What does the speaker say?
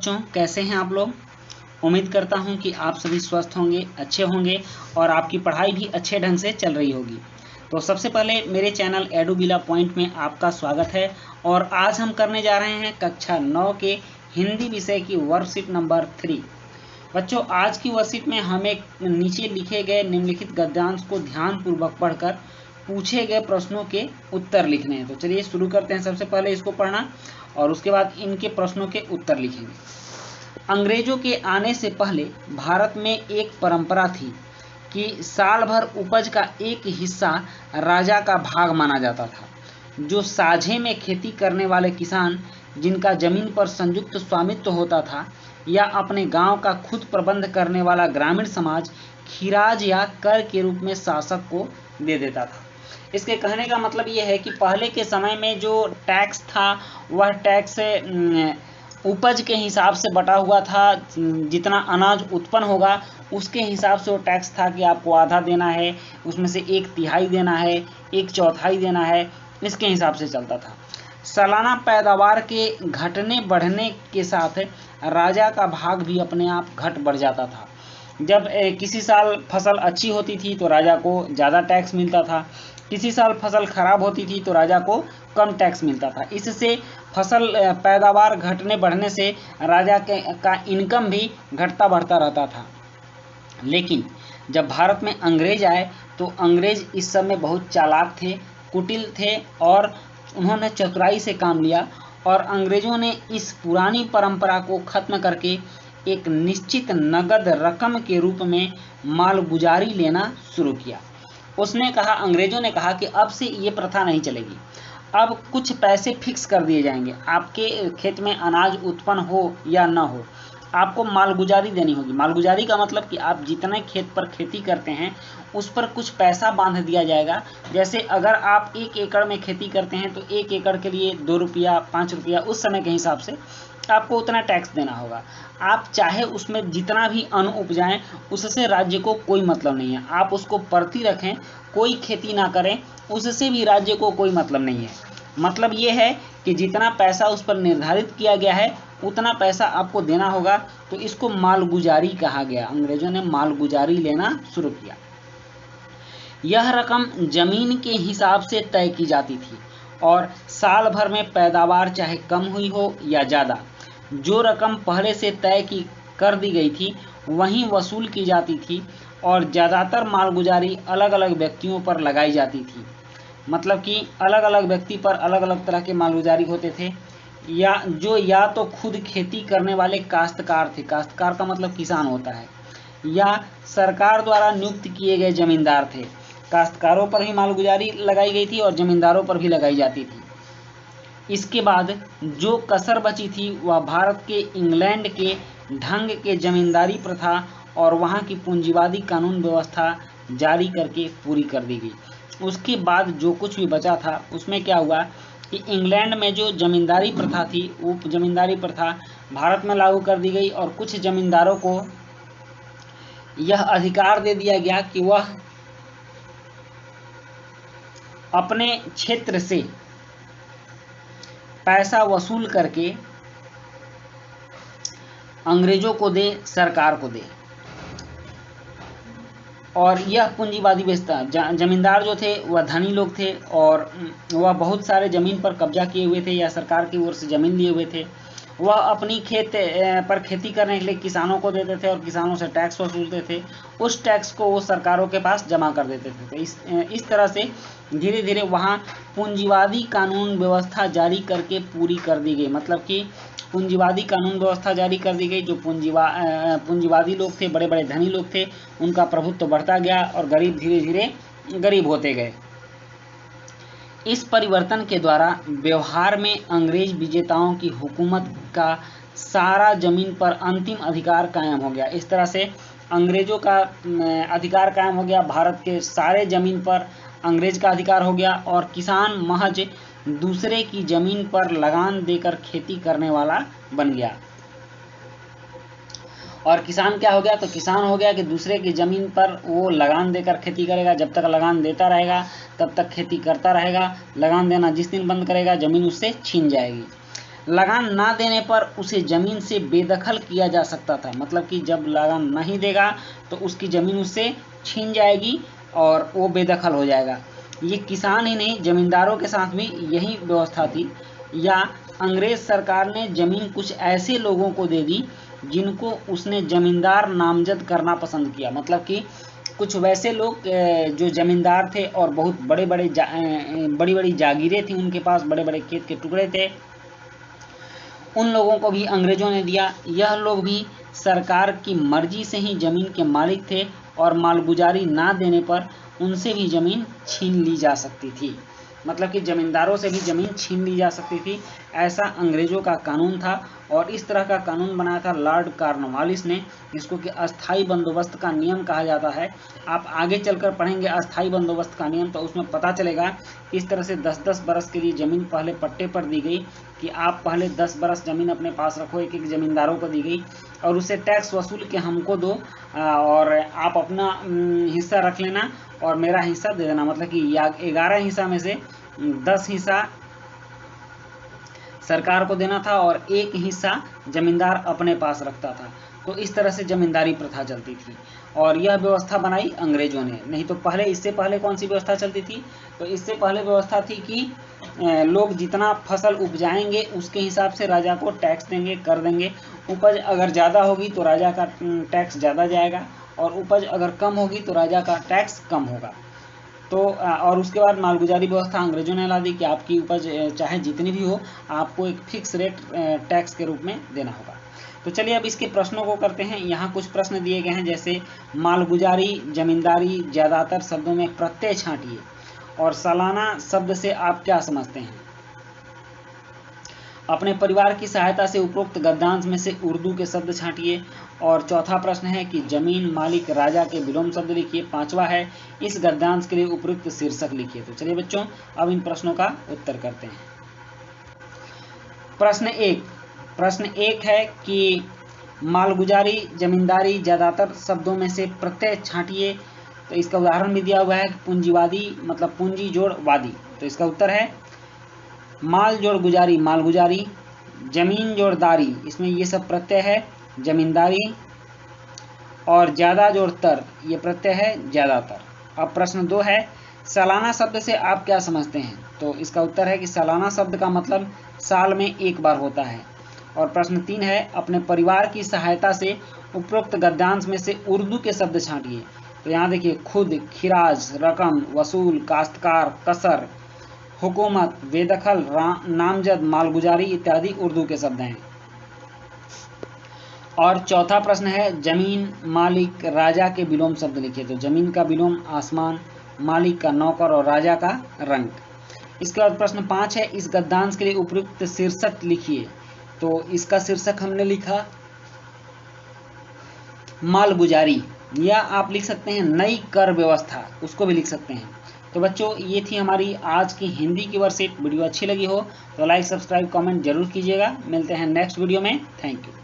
बच्चों, कैसे हैं आप लोग। उम्मीद करता हूं कि आप सभी स्वस्थ होंगे, अच्छे होंगे और आपकी पढ़ाई भी अच्छे ढंग से चल रही होगी। तो सबसे पहले मेरे चैनल एडुबिला पॉइंट में आपका स्वागत है और आज हम करने जा रहे हैं कक्षा 9 के हिंदी विषय की वर्कशीट नंबर 3। बच्चों, आज की वर्कशीट में हमें नीचे लिखे गए निम्नलिखित गद्यांश को ध्यानपूर्वक पढ़कर पूछे गए प्रश्नों के उत्तर लिखने हैं। तो चलिए शुरू करते हैं। सबसे पहले इसको पढ़ना और उसके बाद इनके प्रश्नों के उत्तर लिखेंगे। अंग्रेजों के आने से पहले भारत में एक परंपरा थी कि साल भर उपज का एक हिस्सा राजा का भाग माना जाता था। जो साझे में खेती करने वाले किसान, जिनका जमीन पर संयुक्त स्वामित्व होता था, या अपने गांव का खुद प्रबंध करने वाला ग्रामीण समाज खिराज या कर के रूप में शासक को दे देता था। इसके कहने का मतलब ये है कि पहले के समय में जो टैक्स था वह टैक्स उपज के हिसाब से बटा हुआ था। जितना अनाज उत्पन्न होगा उसके हिसाब से वो टैक्स था कि आपको आधा देना है, उसमें से 1/3 देना है, 1/4 देना है, इसके हिसाब से चलता था। सालाना पैदावार के घटने बढ़ने के साथ राजा का भाग भी अपने आप घट बढ़ जाता था। जब किसी साल फसल अच्छी होती थी तो राजा को ज़्यादा टैक्स मिलता था, किसी साल फसल खराब होती थी तो राजा को कम टैक्स मिलता था। इससे फसल पैदावार घटने बढ़ने से राजा का इनकम भी घटता बढ़ता रहता था। लेकिन जब भारत में अंग्रेज आए तो अंग्रेज इस समय बहुत चालाक थे, कुटिल थे और उन्होंने चतुराई से काम लिया और अंग्रेजों ने इस पुरानी परंपरा को खत्म करके एक निश्चित नगद रकम के रूप में मालगुजारी लेना शुरू किया। अंग्रेजों ने कहा कि अब से ये प्रथा नहीं चलेगी। अब कुछ पैसे फिक्स कर दिए जाएंगे। आपके खेत में अनाज उत्पन्न हो या ना हो, आपको मालगुजारी देनी होगी। मालगुजारी का मतलब कि आप जितने खेत पर खेती करते हैं उस पर कुछ पैसा बांध दिया जाएगा। जैसे अगर आप 1 एकड़ में खेती करते हैं तो 1 एकड़ के लिए 2 रुपया 5 रुपया उस समय के हिसाब से आपको उतना टैक्स देना होगा। आप चाहे उसमें जितना भी अन्न उपजाएं, उससे राज्य को कोई मतलब नहीं है। आप उसको परती रखें, कोई खेती ना करें, उससे भी राज्य को कोई मतलब नहीं है। मतलब ये है कि जितना पैसा उस पर निर्धारित किया गया है उतना पैसा आपको देना होगा। तो इसको मालगुजारी कहा गया। अंग्रेजों ने मालगुजारी लेना शुरू किया। यह रकम जमीन के हिसाब से तय की जाती थी और साल भर में पैदावार चाहे कम हुई हो या ज़्यादा, जो रकम पहले से तय कर दी गई थी वहीं वसूल की जाती थी और ज़्यादातर मालगुजारी अलग अलग व्यक्तियों पर लगाई जाती थी। मतलब कि अलग अलग व्यक्ति पर अलग अलग तरह के मालगुजारी होते थे, या तो खुद खेती करने वाले काश्तकार थे, काश्तकार का मतलब किसान होता है, या सरकार द्वारा नियुक्त किए गए जमींदार थे। काश्तकारों पर भी मालगुजारी लगाई गई थी और जमींदारों पर भी लगाई जाती थी। इसके बाद जो कसर बची थी वह भारत के इंग्लैंड के ढंग के जमींदारी प्रथा और वहाँ की पूंजीवादी कानून व्यवस्था जारी करके पूरी कर दी गई। उसके बाद जो कुछ भी बचा था उसमें क्या हुआ कि इंग्लैंड में जो जमींदारी प्रथा थी वो जमींदारी प्रथा भारत में लागू कर दी गई और कुछ जमींदारों को यह अधिकार दे दिया गया कि वह अपने क्षेत्र से पैसा वसूल करके अंग्रेजों को दे, सरकार को दे। और यह पूंजीवादी व्यवस्था, जमींदार जो थे वह धनी लोग थे और वह बहुत सारे ज़मीन पर कब्जा किए हुए थे या सरकार की ओर से ज़मीन लिए हुए थे। वह अपनी खेत पर खेती करने के लिए किसानों को देते थे और किसानों से टैक्स वसूलते थे। उस टैक्स को वो सरकारों के पास जमा कर देते थे। तो इस तरह से धीरे धीरे वहाँ पूंजीवादी कानून व्यवस्था जारी करके पूरी कर दी गई। मतलब कि पूंजीवादी कानून व्यवस्था जारी कर दी गई। जो पूंजीवादी लोग थे, बड़े बड़े धनी लोग थे, उनका प्रभुत्व बढ़ता गया और गरीब धीरे धीरे गरीब होते गए। इस परिवर्तन के द्वारा व्यवहार में अंग्रेज विजेताओं की हुकूमत का सारा जमीन पर अंतिम अधिकार कायम हो गया। इस तरह से अंग्रेजों का अधिकार कायम हो गया। भारत के सारे जमीन पर अंग्रेज का अधिकार हो गया और किसान महज दूसरे की जमीन पर लगान देकर खेती करने वाला बन गया। और किसान क्या हो गया? तो किसान हो गया कि दूसरे की ज़मीन पर वो लगान देकर खेती करेगा। जब तक लगान देता रहेगा तब तक खेती करता रहेगा। लगान देना जिस दिन बंद करेगा ज़मीन उससे छीन जाएगी। लगान ना देने पर उसे ज़मीन से बेदखल किया जा सकता था। मतलब कि जब लगान नहीं देगा तो उसकी ज़मीन उससे छीन जाएगी और वो बेदखल हो जाएगा। ये किसान ही नहीं, ज़मींदारों के साथ भी यही व्यवस्था थी। या अंग्रेज़ सरकार ने ज़मीन कुछ ऐसे लोगों को दे दी जिनको उसने ज़मींदार नामजद करना पसंद किया। मतलब कि कुछ वैसे लोग जो ज़मींदार थे और बहुत बड़ी बड़ी जागीरें थी उनके पास, बड़े बड़े खेत के टुकड़े थे, उन लोगों को भी अंग्रेज़ों ने दिया। यह लोग भी सरकार की मर्जी से ही ज़मीन के मालिक थे और मालगुजारी ना देने पर उनसे भी ज़मीन छीन ली जा सकती थी। मतलब कि ज़मींदारों से भी ज़मीन छीन ली जा सकती थी। ऐसा अंग्रेज़ों का कानून था और इस तरह का कानून बनाया था लॉर्ड कॉर्नवालिस ने, जिसको कि अस्थाई बंदोबस्त का नियम कहा जाता है। आप आगे चलकर पढ़ेंगे अस्थाई बंदोबस्त का नियम, तो उसमें पता चलेगा इस तरह से 10-10 बरस के लिए ज़मीन पहले पट्टे पर दी गई कि आप पहले 10 बरस ज़मीन अपने पास रखो, एक एक ज़मींदारों को दी गई और उससे टैक्स वसूल के हमको दो और आप अपना हिस्सा रख लेना और मेरा हिस्सा दे देना। मतलब कि 11 हिस्सा में से 10 हिस्सा सरकार को देना था और एक हिस्सा जमींदार अपने पास रखता था। तो इस तरह से जमींदारी प्रथा चलती थी और यह व्यवस्था बनाई अंग्रेजों ने। नहीं तो पहले, इससे पहले कौन सी व्यवस्था चलती थी? तो इससे पहले व्यवस्था थी कि लोग जितना फसल उपजाएंगे उसके हिसाब से राजा को टैक्स देंगे, कर देंगे। उपज अगर ज़्यादा होगी तो राजा का टैक्स ज़्यादा जाएगा और उपज अगर कम होगी तो राजा का टैक्स कम होगा। तो और उसके बाद मालगुजारी व्यवस्था अंग्रेजों ने ला दी कि आपकी उपज चाहे जितनी भी हो, आपको एक फिक्स रेट टैक्स के रूप में देना होगा। तो चलिए अब इसके प्रश्नों को करते हैं। यहाँ कुछ प्रश्न दिए गए हैं, जैसे मालगुजारी, जमींदारी, ज़्यादातर शब्दों में प्रत्यय छांटिए और सालाना शब्द से आप क्या समझते हैं। अपने परिवार की सहायता से उपरोक्त गद्यांश में से उर्दू के शब्द छांटिए। और चौथा प्रश्न है कि जमीन, मालिक, राजा के विलोम शब्द लिखिए। पांचवा है इस गद्यांश के लिए उपयुक्त शीर्षक लिखिए। तो चलिए बच्चों अब इन प्रश्नों का उत्तर करते हैं। प्रश्न एक है कि मालगुजारी, जमींदारी, ज़्यादातर शब्दों में से प्रत्यय छांटिए। तो इसका उदाहरण भी दिया हुआ है, पूंजीवादी मतलब पूंजी जोड़ वादी। तो इसका उत्तर है माल जोड़ गुजारी, मालगुजारी, जमीन जोड़ दारी, इसमें ये सब प्रत्यय है, जमींदारी, और ज़्यादा जोड़ तर, ये प्रत्यय है, ज़्यादातर। अब प्रश्न 2 है सालाना शब्द से आप क्या समझते हैं। तो इसका उत्तर है कि सालाना शब्द का मतलब साल में एक बार होता है। और प्रश्न 3 है अपने परिवार की सहायता से उपरोक्त गद्यांश में से उर्दू के शब्द छांटिए। तो यहाँ देखिए, खुद, खिराज, रकम, वसूल, काश्तकार, कसर, हुकूमत, बेदखल, नामजद, मालगुजारी इत्यादि उर्दू के शब्द हैं। और चौथा प्रश्न है जमीन, मालिक, राजा के विलोम शब्द लिखिए। तो जमीन का विलोम आसमान, मालिक का नौकर और राजा का रंक। इसके बाद प्रश्न 5 है इस गद्यांश के लिए उपयुक्त शीर्षक लिखिए। तो इसका शीर्षक हमने लिखा मालगुजारी, या आप लिख सकते हैं नई कर व्यवस्था, उसको भी लिख सकते हैं। तो बच्चों ये थी हमारी आज की हिंदी की वर्कशीट। वीडियो अच्छी लगी हो तो लाइक, सब्सक्राइब, कमेंट जरूर कीजिएगा। मिलते हैं नेक्स्ट वीडियो में। Thank you.